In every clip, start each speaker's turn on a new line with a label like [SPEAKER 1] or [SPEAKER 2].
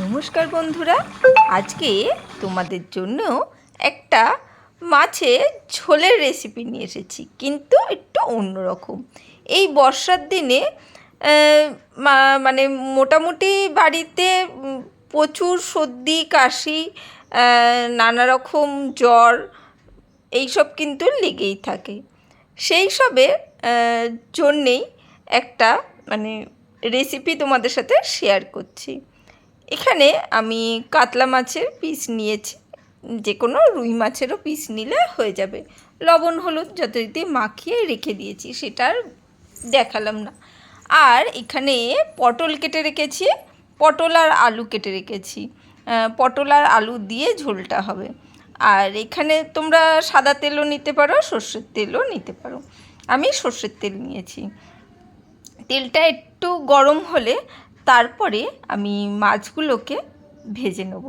[SPEAKER 1] নমস্কার বন্ধুরা, আজকে তোমাদের জন্য একটা মাছের ঝোলের রেসিপি নিয়ে এসেছি, কিন্তু একটু অন্যরকম। এই বর্ষার দিনে মানে মোটামুটি বাড়িতে প্রচুর সর্দি কাশি, নানা রকম জ্বর এইসব কিন্তু লেগেই থাকে। সেই সবের জন্যেই একটা মানে রেসিপি তোমাদের সাথে শেয়ার করছি। এখানে আমি কাতলা মাছের পিস নিয়েছি, যে কোনো রুই মাছেরও পিস নিলে হয়ে যাবে। লবণ হলুদ যথারীতি মাখিয়ে রেখে দিয়েছি, সেটা আর দেখালাম না। আর এখানে পটল কেটে রেখেছি, পটল আর আলু কেটে রেখেছি। পটল আর আলু দিয়ে ঝোলটা হবে। আর এখানে তোমরা সাদা তেলও নিতে পারো, সর্ষের তেলও নিতে পারো। আমি সর্ষের তেল নিয়েছি। তেলটা একটু গরম হলে তারপরে আমি মাছগুলোকে ভেজে নেব।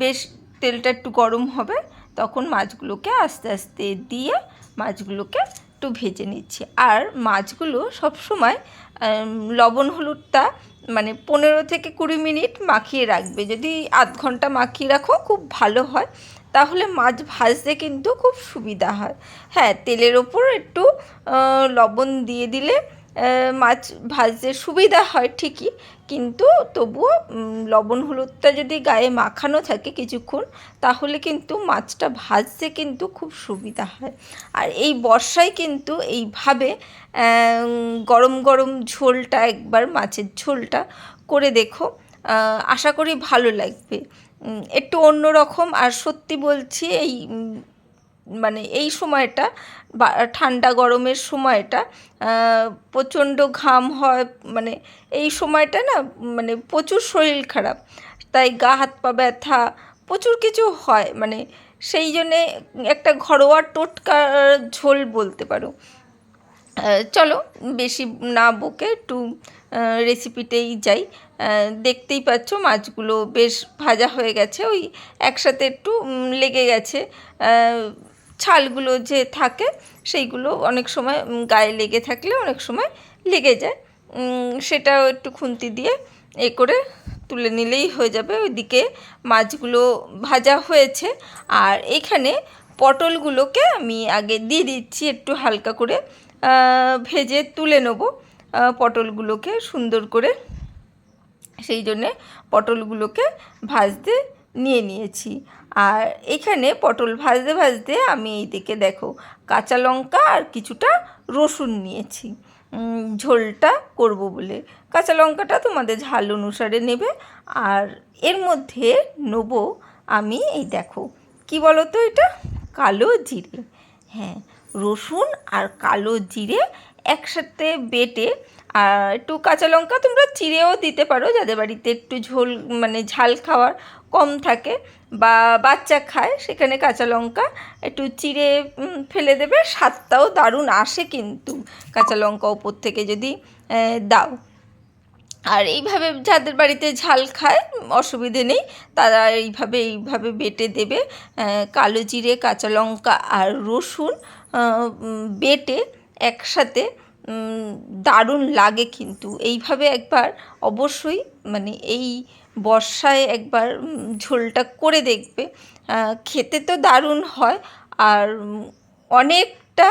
[SPEAKER 1] বেশ তেলটা একটু গরম হবে, তখন মাছগুলোকে আস্তে আস্তে দিয়ে মাছগুলোকে একটু ভেজে নিচ্ছি। আর মাছগুলো সবসময় লবণ হলুদটা মানে 15 থেকে 20 মিনিট মাখিয়ে রাখবে। যদি আধ ঘন্টা মাখিয়ে রাখো খুব ভালো হয়, তাহলে মাছ ভাজতে কিন্তু খুব সুবিধা হয়। হ্যাঁ, তেলের ওপর একটু লবণ দিয়ে দিলে মাছ ভাজতে সুবিধা হয় ঠিকই, কিন্তু তবুও লবণ হলুদটা যদি গায়ে মাখানো থাকে কিছুক্ষণ, তাহলে কিন্তু মাছটা ভাজতে কিন্তু খুব সুবিধা হয়। আর এই বর্ষায় কিন্তু এইভাবে গরম গরম ঝোলটা একবার মাছের ঝোলটা করে দেখো, আশা করি ভালো লাগবে। একটু অন্য রকম। আর সত্যি বলছি, মানে এই সময়টা বা ঠান্ডা গরমের সময়টা প্রচণ্ড ঘাম হয়, মানে এই সময়টা না মানে প্রচুর শরীর খারাপ, তাই গা হাত পা ব্যথা প্রচুর কিছু হয়। মানে সেই জন্যে একটা ঘরোয়া টোটকার ঝোল বলতে পারো। চলো বেশি না বকে একটু রেসিপিতেই যাই। দেখতেই পাচ্ছ মাছগুলো বেশ ভাজা হয়ে গেছে, ওই একসাথে একটু লেগে গেছে। ছালগুলো যে থাকে সেইগুলো অনেক সময় গায়ে লেগে থাকলে অনেক সময় লেগে যায়, সেটাও একটু খুন্তি দিয়ে করে তুলে নিলেই হয়ে যাবে। ওইদিকে মাছগুলো ভাজা হয়েছে, আর এখানে পটলগুলোকে আমি আগে দিয়ে দিচ্ছি একটু হালকা করে ভেজে তুলে নেব পটলগুলোকে সুন্দর করে। সেই জন্যে পটলগুলোকে ভাজতে নিয়েছি। আর এখানে পটল ভাজতে ভাজতে আমি এইদিকে দেখো কাঁচা লঙ্কা আর কিছুটা রসুন নিয়েছি ঝোলটা করব বলে। কাঁচা লঙ্কাটা তোমাদের ঝাল অনুসারে নেবে। আর এর মধ্যে নেব আমি এই দেখো, কি বলো তো, এটা কালো জিরে। হ্যাঁ, রসুন আর কালো জিরে একসাথে বেটে, আর একটু কাঁচা লঙ্কা তোমরা চিড়েও দিতে পারো, যাদের বাড়িতে একটু ঝোল মানে ঝাল খাওয়ার কম থাকে বা বাচ্চা খায়, সেখানে কাঁচা লঙ্কা একটু চিড়ে ফেলে দেবে, স্বাদটাও দারুণ আসে কিন্তু কাঁচা লঙ্কা ওপর থেকে যদি দাও। আর এইভাবে যাদের বাড়িতে ঝাল খায় অসুবিধে নেই, তারা এইভাবে বেটে দেবে। কালো জিরে, কাঁচা লঙ্কা আর রসুন বেটে একসাথে দারুণ লাগে কিন্তু। এইভাবে একবার অবশ্যই মানে এই বর্ষায় একবার ঝোলটা করে দেখবে, খেতে তো দারুণ হয়। আর অনেকটা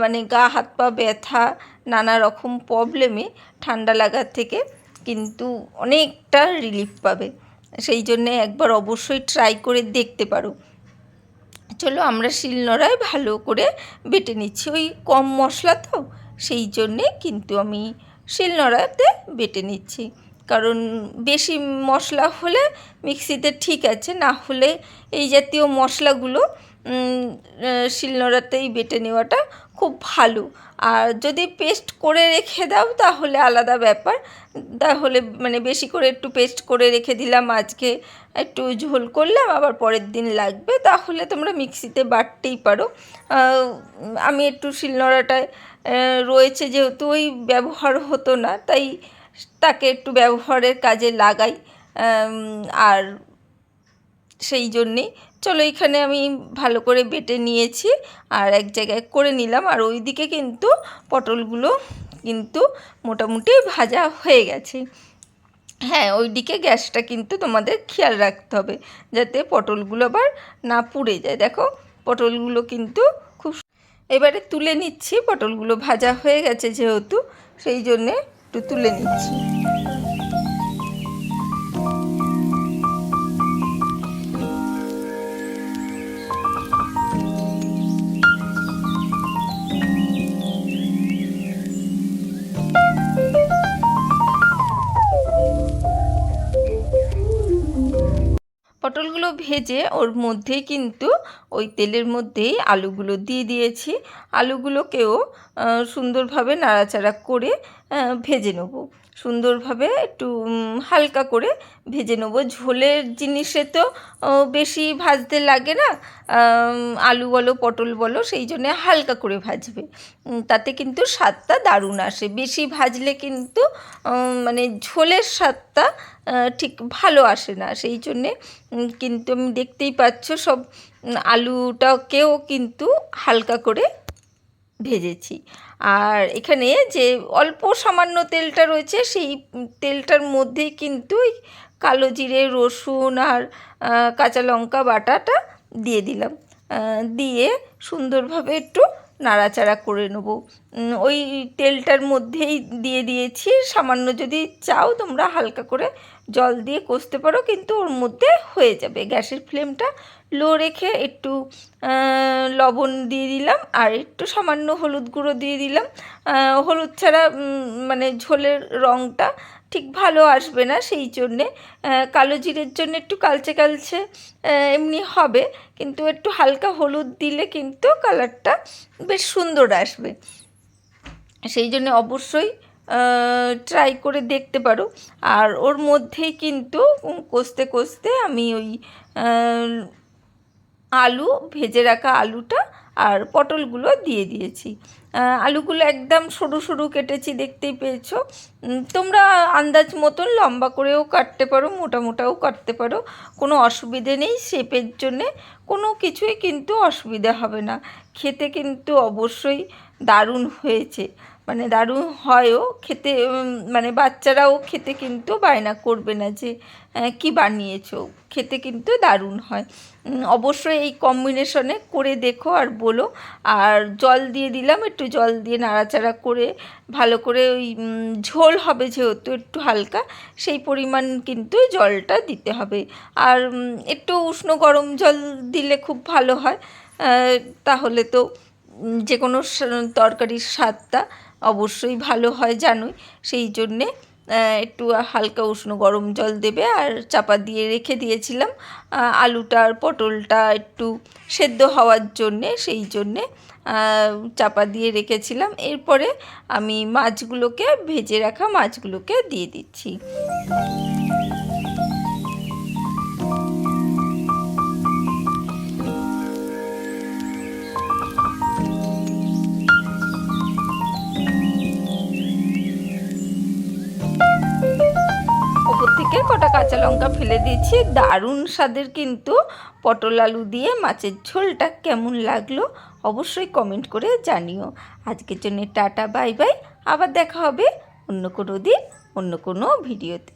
[SPEAKER 1] মানে গা হাত পা ব্যথা নানা রকম প্রবলেমে ঠান্ডা লাগার থেকে কিন্তু অনেকটা রিলিফ পাবে। সেই জন্যে একবার অবশ্যই ট্রাই করে দেখতে পারো। চলো আমরা শিলনোড়ায় ভালো করে বেটে নিচ্ছি, ওই কম মশলা তো সেই জন্যে কিন্তু আমি শিলনোড়াতে বেটে নিচ্ছি। কারণ বেশি মশলা হলে মিক্সিতে ঠিক আছে, না হলে এই জাতীয় মশলাগুলো শিলনোড়াতেই বেটে নেওয়াটা খুব ভালো। আর যদি পেস্ট করে রেখে দাও তাহলে আলাদা ব্যাপার, তাহলে মানে বেশি করে একটু পেস্ট করে রেখে দিলাম, আজকে একটু ঝোল করলাম আবার পরের দিন লাগবে, তাহলে তোমরা মিক্সিতে বাটতেই পারো। আমি একটু শিলনোড়াটায় রয়েছে যেহেতু ওই ব্যবহার হতো না, তাই তাকে একটু ব্যবহারের কাজে লাগাই। আর সেই জন্যেই চলো এখানে আমি ভালো করে বেটে নিয়েছি আর এক জায়গায় করে নিলাম। আর ওইদিকে কিন্তু পটলগুলো কিন্তু মোটামুটি ভাজা হয়ে গেছে। হ্যাঁ, ওইদিকে গ্যাসটা কিন্তু তোমাদের খেয়াল রাখতে হবে যাতে পটলগুলো আবার না পুড়ে যায়। দেখো পটলগুলো কিন্তু খুব এবারে তুলে নিচ্ছি, পটলগুলো ভাজা হয়ে গেছে যেহেতু, সেই জন্যে একটু তুলে নিচ্ছি। পটলগুলো ভেজে ওর মধ্যেই কিন্তু ওই তেলের মধ্যেই আলুগুলো দিয়ে দিয়েছি। আলুগুলোকেও সুন্দরভাবে নাড়াচাড়া করে ভেজে নেব, সুন্দরভাবে একটু হালকা করে ভেজে নেব। ঝোলের জিনিসে তো বেশি ভাজতে লাগে না, আলু বলো পটল বলো, সেই জন্যে হালকা করে ভাজবে, তাতে কিন্তু স্বাদটা দারুণ আসে। বেশি ভাজলে কিন্তু মানে ঝোলের স্বাদটা ঠিক ভালো আসে না, সেই জন্যে কিন্তু আমি দেখতেই পাচ্ছ সব আলুটাকেও কিন্তু হালকা করে ভেজেছি। আর এখানে যে অল্প সামান্য তেলটা রয়েছে সেই তেলটার মধ্যেই কিন্তু কালো জিরে, রসুন আর কাঁচা লঙ্কা বাটাটা দিয়ে দিলাম, দিয়ে সুন্দরভাবে একটু নাড়াচাড়া করে নেব। ওই তেলটার মধ্যেই দিয়ে দিয়েছি, সামান্য যদি চাও তোমরা হালকা করে জল দিয়ে কষতে পারো, কিন্তু ওর মধ্যে হয়ে যাবে। গ্যাসের ফ্লেমটা লো রেখে একটু লবণ দিয়ে দিলাম আর একটু সামান্য হলুদ গুঁড়ো দিয়ে দিলাম। হলুদ ছাড়া মানে ঝোলের রঙটা ঠিক ভালো আসবে না, সেই জন্যে কালো জিরের জন্য একটু কালচে কালচে এমনি হবে, কিন্তু একটু হালকা হলুদ দিলে কিন্তু কালারটা বেশ সুন্দর আসবে। সেই জন্য অবশ্যই ট্রাই করে দেখতে পারো। আর ওর মধ্যেই কিন্তু কষতে কষতে আমি ওই আলু ভেজে রাখা আলুটা আর পটলগুলো দিয়ে দিয়েছি। আলুগুলো একদম সরু সরু কেটেছি, দেখতেই পেয়েছো। তোমরা আন্দাজ মতন লম্বা করেও কাটতে পারো, মোটা মোটাও কাটতে পারো, কোনো অসুবিধে নেই। শেপের জন্যে কোনো কিছুই কিন্তু অসুবিধা হবে না। খেতে কিন্তু অবশ্যই দারুণ হয়েছে, মানে দারুণ হয়ও খেতে, মানে বাচ্চারাও খেতে কিন্তু বায়না করবে না যে কি বানিয়েছো, খেতে কিন্তু দারুণ হয়। অবশ্যই এই কম্বিনেশনে করে দেখো আর বলো। আর জল দিয়ে দিলাম, একটু জল দিয়ে নাড়াচাড়া করে ভালো করে ওই ঝোল হবে যেহেতু একটু হালকা, সেই পরিমাণ কিন্তু জলটা দিতে হবে। আর একটু উষ্ণ গরম জল দিলে খুব ভালো হয়, তাহলে তো যে কোনো তরকারির স্বাদটা অবশ্যই ভালো হয় জানোই। সেই জন্যে একটু হালকা উষ্ণ গরম জল দেবে। আর চাপা দিয়ে রেখে দিয়েছিলাম আলুটা আর পটলটা একটু সেদ্ধ হওয়ার জন্যে, সেই জন্যে চাপা দিয়ে রেখেছিলাম। এরপরে আমি মাছগুলোকে, ভেজে রাখা মাছগুলোকে দিয়ে দিচ্ছি। ওপর থেকে কটা কাঁচা লঙ্কা ফেলে দিয়েছি। দারুণ স্বাদের কিন্তু পটল আলু দিয়ে মাছের ঝোলটা কেমন লাগলো অবশ্যই কমেন্ট করে জানিও। আজকের জন্য টাটা, বাই বাই। আবার দেখা হবে অন্য কোনো দিন অন্য কোনো ভিডিওতে।